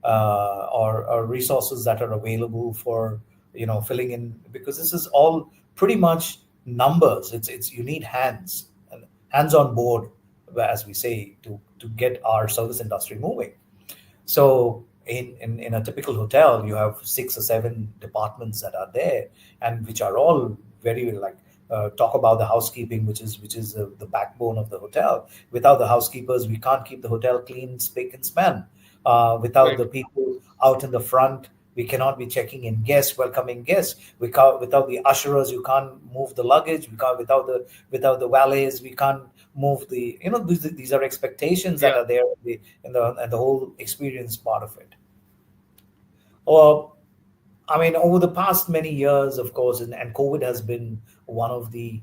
or resources that are available for filling in, because this is all pretty much numbers. It's you need hands on board, as we say, to get our service industry moving. So in a typical hotel, you have 6 or 7 departments that are there, and which are all very like, talk about the housekeeping, which is the backbone of the hotel. Without the housekeepers, we can't keep the hotel clean, spick and span. Without Right. the people out in the front, We cannot be checking in guests, welcoming guests. We can't, without the usherers, you can't move the luggage. We can't without the valets. We can't move the, these are expectations that Yeah. are there in the whole experience part of it. Or I mean, over the past many years, of course, and COVID has been one of the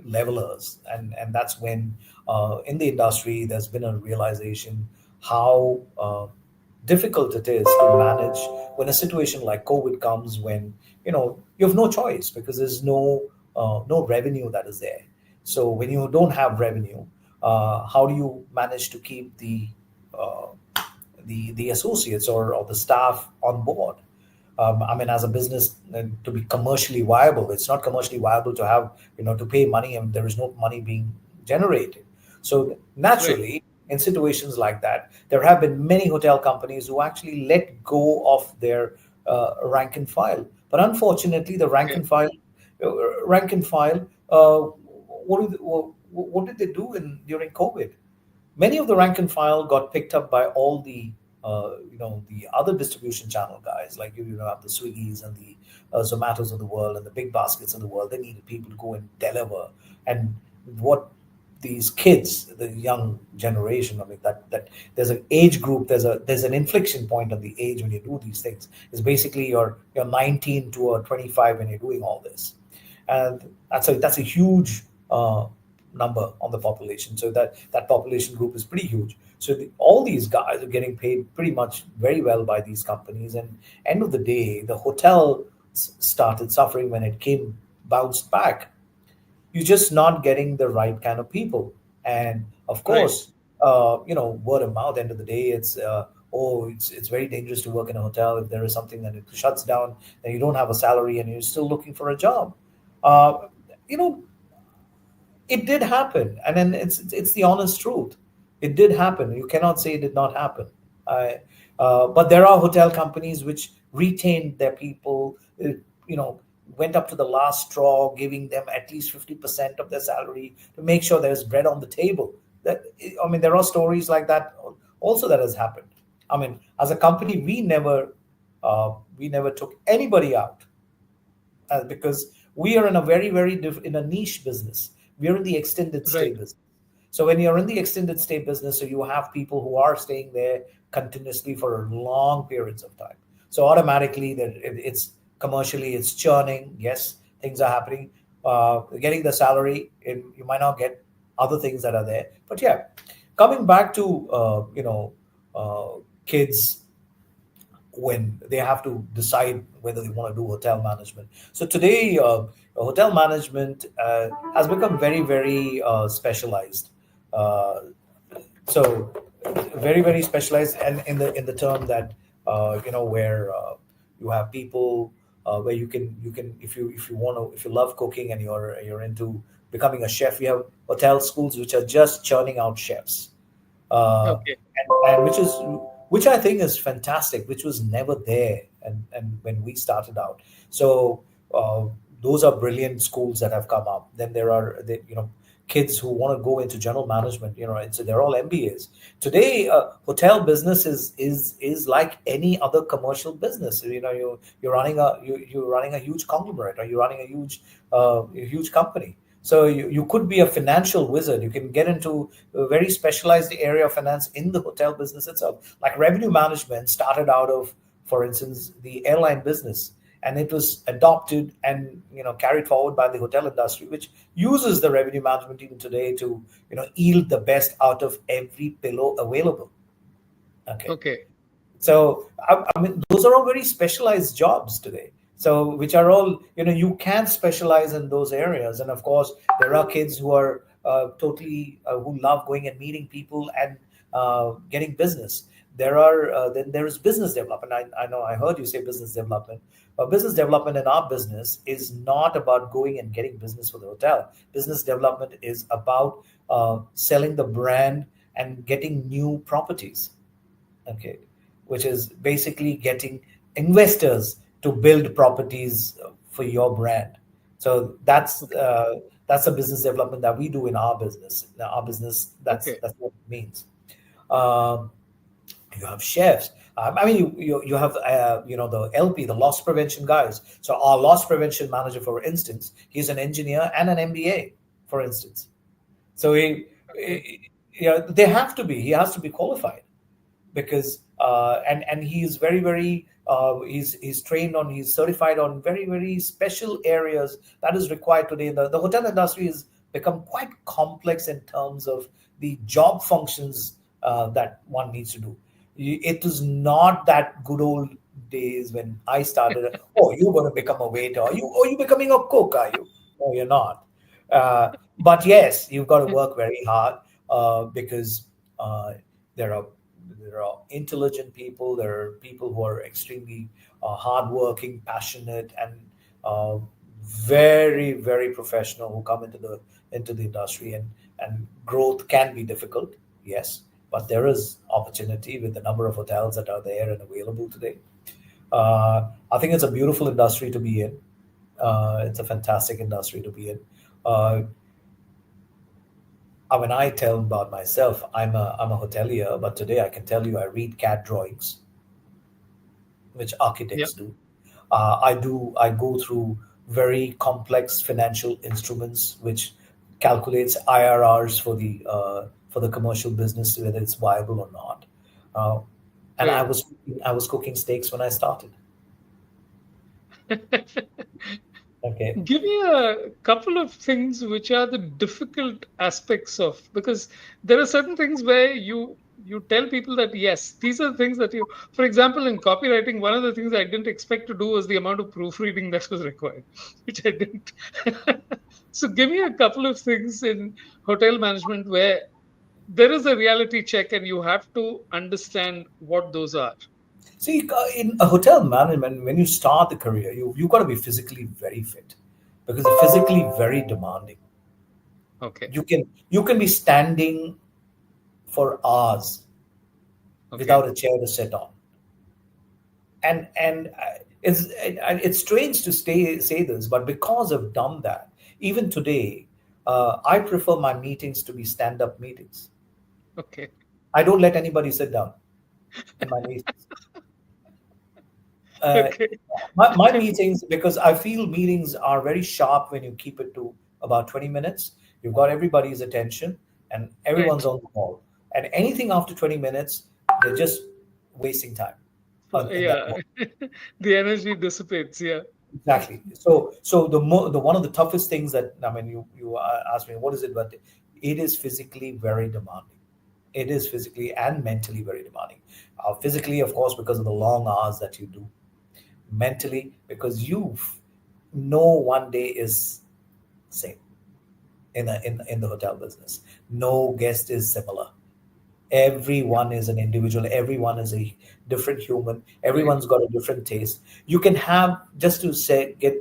levelers, and that's when in the industry there's been a realization how difficult it is to manage when a situation like COVID comes, when you have no choice because there's no revenue that is there. So when you don't have revenue, how do you manage to keep uh, the associates or the staff on board? I mean, as a business, to be commercially viable, it's not commercially viable to have, to pay money and there is no money being generated. So Right. naturally, in situations like that, there have been many hotel companies who actually let go of their rank and file. But unfortunately, the Okay. rank and file, what did they do during COVID? Many of the rank and file got picked up by all the other distribution channel guys, like have the Swiggies and the Zomatos of the world and the big baskets of the world. They needed people to go and deliver. And what these kids, the young generation, I mean, that there's an age group, there's an inflection point on the age when you do these things. It's basically you're 19 to 25 when you're doing all this, and that's a huge number on the population. So that population group is pretty huge. So all these guys are getting paid pretty much very well by these companies. And end of the day, the hotel started suffering when it came bounced back. You're just not getting the right kind of people. And of Right. course, word of mouth. End of the day, it's very dangerous to work in a hotel. If there is something that it shuts down, then you don't have a salary and you're still looking for a job. Uh, you know, it did happen, and then it's the honest truth. It did happen. You cannot say it did not happen. I, but there are hotel companies which retained their people. You know, went up to the last straw, giving them at least 50% of their salary to make sure there's bread on the table. That I mean, there are stories like that also that has happened. I mean, as a company, we never took anybody out because we are in a in a niche business. We are in the extended stay Right. business. So when you're in the extended stay business, so you have people who are staying there continuously for long periods of time. So automatically, that it's commercially it's churning. Yes, things are happening. Getting the salary, and you might not get other things that are there. But yeah, coming back to kids when they have to decide whether they want to do hotel management. So today, hotel management has become very specialized. Uh, so very specialized, and in the term that where you have people where you can if you want to, if you love cooking and you're into becoming a chef, you have hotel schools which are just churning out chefs, Okay. and which I think is fantastic, which was never there, and when we started out. So uh, those are brilliant schools that have come up. Then there are kids who want to go into general management. And so they're all MBAs today. Hotel business is like any other commercial business. You're running a huge conglomerate, or you're running a huge company. So you could be a financial wizard. You can get into a very specialized area of finance in the hotel business itself. Like revenue management started out of, for instance, the airline business, and it was adopted and carried forward by the hotel industry, which uses the revenue management even today to yield the best out of every pillow available. Okay. Okay. So I mean, those are all very specialized jobs today. So which are all you can specialize in those areas, and of course there are kids who are totally who love going and meeting people and getting business. Then there is business development. I know I heard you say business development. But business development in our business is not about going and getting business for the hotel. Business development is about selling the brand and getting new properties. Okay, which is basically getting investors to build properties for your brand. So Okay. that's the business development that we do in our business. Now, our business, Okay. that's what it means. Um, you have chefs. I mean, you have the LP, the loss prevention guys. So our loss prevention manager, for instance, he's an engineer and an MBA, for instance. So Okay. they have to be. He has to be qualified because and he's very he's trained on, he's certified on very special areas that is required today. The hotel industry has become quite complex in terms of the job functions that one needs to do. It is not that good old days when I started. Oh, you're going to become a waiter. Are you becoming a cook? Are you? No, you're not. But yes, you've got to work very hard because there are there are intelligent people. There are people who are extremely hardworking, passionate, and uh, very professional who come into the industry. And growth can be difficult, yes, but there is opportunity with the number of hotels that are there and available today. I think it's a beautiful industry to be in. It's a fantastic industry to be in. Uh, when I tell about myself, I'm a hotelier, but today I can tell you I read CAD drawings, which Yeah. architects do. I go through very complex financial instruments, which calculates IRRs for the commercial business, whether it's viable or not. Uh, and Great. I was cooking steaks when I started. Okay. Give me a couple of things which are the difficult aspects of, because there are certain things where you tell people that yes, these are the things that you, for example, in copywriting, one of the things I didn't expect to do was the amount of proofreading that was required, which I didn't. So give me a couple of things in hotel management where there is a reality check and you have to understand what those are. See, in a hotel management, when you start the career, you got to be physically very fit because it's physically very demanding. Okay. You can be standing for hours Okay. without a chair to sit on, and it's strange to say this, but because I've done that, even today, I prefer my meetings to be stand-up meetings. Okay. I don't let anybody sit down in my meetings. Uh, Okay. my meetings, because I feel meetings are very sharp when you keep it to about 20 minutes. You've got everybody's attention and everyone's Right. on the call. And anything after 20 minutes, they're just wasting time in that Yeah. moment. The energy dissipates. Yeah. Exactly. So the one of the toughest things that, I mean, you asked me what is it, but it is physically very demanding. It is physically and mentally very demanding. Physically, of course, because of the long hours that you do. Mentally, because no one day is same in the hotel business. No guest is similar. Everyone is an individual. Everyone is a different human. Right. Everyone's got a different taste. You can have, just to say, get,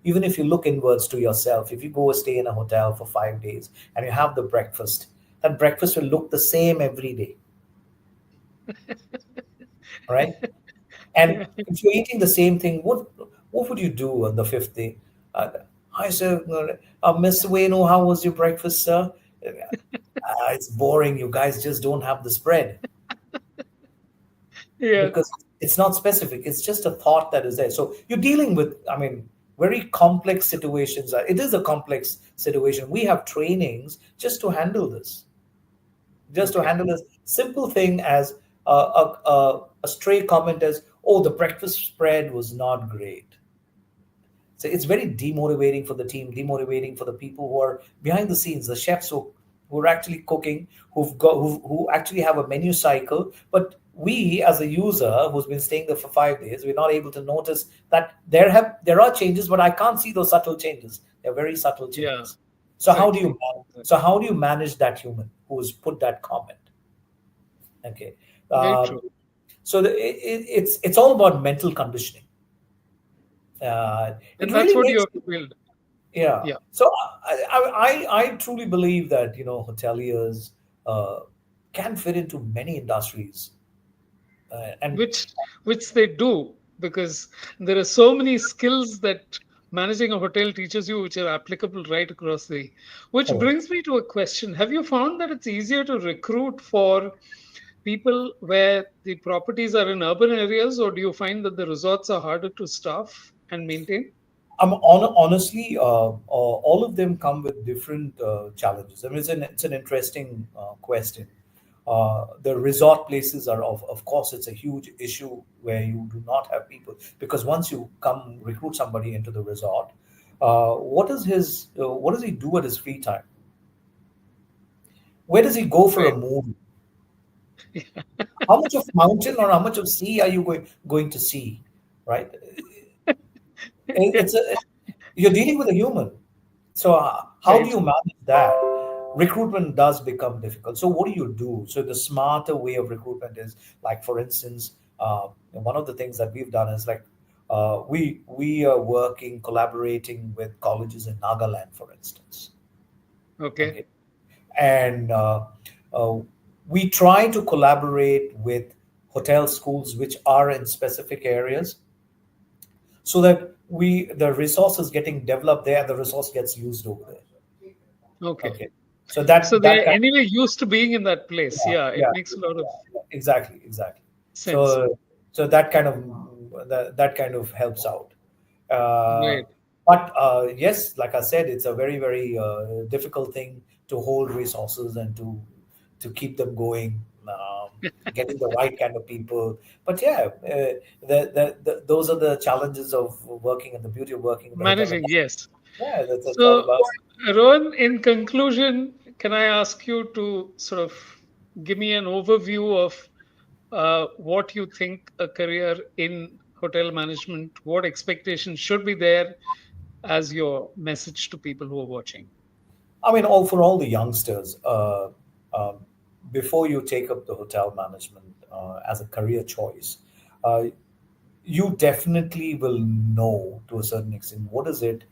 even if you look inwards to yourself, if you go stay in a hotel for 5 days and you have the breakfast, that breakfast will look the same every day, right? And Yeah. if you're eating the same thing, what would you do on the fifth day? Uh, Hi, sir. Mr. Wayno, how was your breakfast, sir? It's boring. You guys just don't have the spread Yeah. because it's not specific. It's just a thought that is there. So you're dealing with, I mean, very complex situations. It is a complex situation. We have trainings just to handle this, just to Okay. handle a simple thing as a stray comment as, oh, the breakfast spread was not great. So it's very demotivating for the team, demotivating for the people who are behind the scenes, the chefs who are actually cooking, who actually have a menu cycle. But we, as a user who's been staying there for 5 days, we're not able to notice that there are changes, but I can't see those subtle changes. They're very subtle Yeah. changes. Exactly. So how do you manage that human who's put that comment? Okay. Very Um, true. so it's all about mental conditioning. It And that's really what you makes. have to build. Yeah. Yeah. So I truly believe that, hoteliers uh, can fit into many industries, and Which which they do, because there are so many skills that managing a hotel teaches you which are applicable right across which correct. brings me to a question. Have you found that it's easier to recruit for people where the properties are in urban areas, or do you find that the resorts are harder to staff and maintain? Honestly, all of them come with different challenges. I mean, it's an interesting question. The resort places are of course, it's a huge issue where you do not have people, because once you come recruit somebody into the resort, what does he do at his free time? Where does he go for a Right. movie? How much of mountain or how much of sea are you going to see? Right? It's a You're dealing with a human. So how do Right. you manage that? Recruitment does become difficult. So what do you do? So the smarter way of recruitment is, like, for instance, one of the things that we've done is, like, we are working, collaborating with colleges in Nagaland, for instance. Okay. Okay, and uh, we try to collaborate with hotel schools which are in specific areas, so that we the resources getting developed there, and the resource gets used over there. Okay. Okay, so So that they're kind anyway used to being in that place. yeah, Yeah, yeah, it makes a lot of exactly, exactly. sense. So that kind of helps out. Uh, Right. but yes, like I said, it's a very very difficult thing to hold resources and to keep them going. Getting the right kind of people, but yeah, those are the challenges of working, and the beauty of working in the hotel Managing, industry. yes. Yeah, that's all So, about. Rohan, in conclusion, can I ask you to sort of give me an overview of what you think a career in hotel management, what expectations should be there as your message to people who are watching? I mean, all for all the youngsters, um, before you take up the hotel management as a career choice, uh, you definitely will know to a certain extent what is it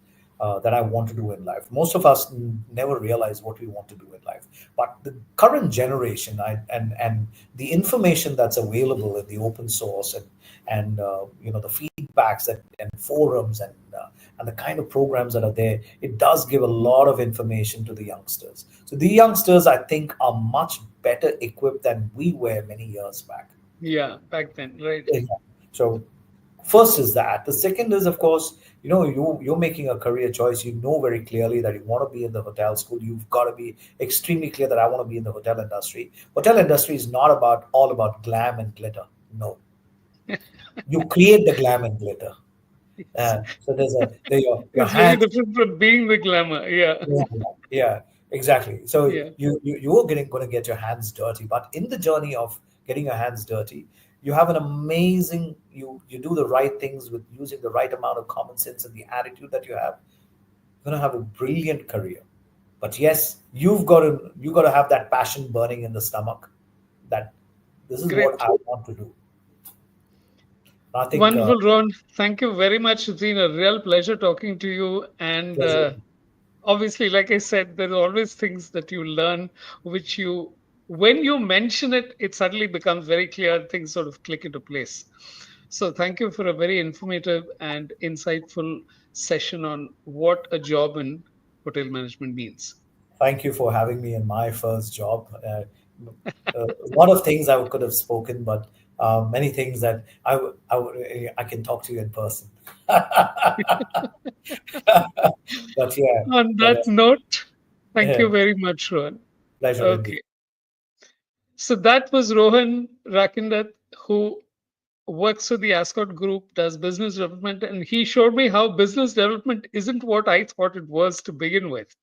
that I want to do in life. Most of us never realize what we want to do in life. But the current generation, and the information that's available in the open source, and the feedbacks and forums and the kind of programs that are there, it does give a lot of information to the youngsters. So the youngsters, I think, are much better equipped than we were many years back. Yeah, back then, right? Yeah. So first is that. The second is, of course, you're making a career choice. You know very clearly that you want to be in the hotel school. You've got to be extremely clear that I want to be in the hotel industry. Hotel industry is not about all about glam and glitter. No, you create the glam and glitter. Yes. So there your It's very hands. different from being the glamour. Yeah. Yeah, yeah, exactly. So Yeah. you are getting going to get your hands dirty, but in the journey of getting your hands dirty, you have an amazing, you do the right things with using the right amount of common sense and the attitude that you have. You're going to have a brilliant career. But yes, you got to have that passion burning in the stomach. That this is what Great. I want to do. I think Wonderful, Ron. Thank you very much. It's been a real pleasure talking to you. And pleasure. obviously, like I said, there are always things that you learn, which when you mention it, it suddenly becomes very clear. Things sort of click into place. So, thank you for a very informative and insightful session on what a job in hotel management means. Thank you for having me in my first job. A lot of things I could have spoken, but many things that I can talk to you in person. But yeah, On but, that note, thank yeah, you very much, Ron. pleasure indeed. Okay. So that was Rohan Rakendath, who works with the Ascot Group, does business development, and he showed me how business development isn't what I thought it was to begin with.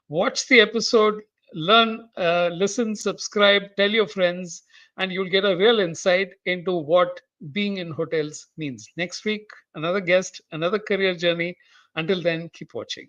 Watch the episode, learn, listen, subscribe, tell your friends, and you'll get a real insight into what being in hotels means. Next week, another guest, another career journey. Until then, keep watching.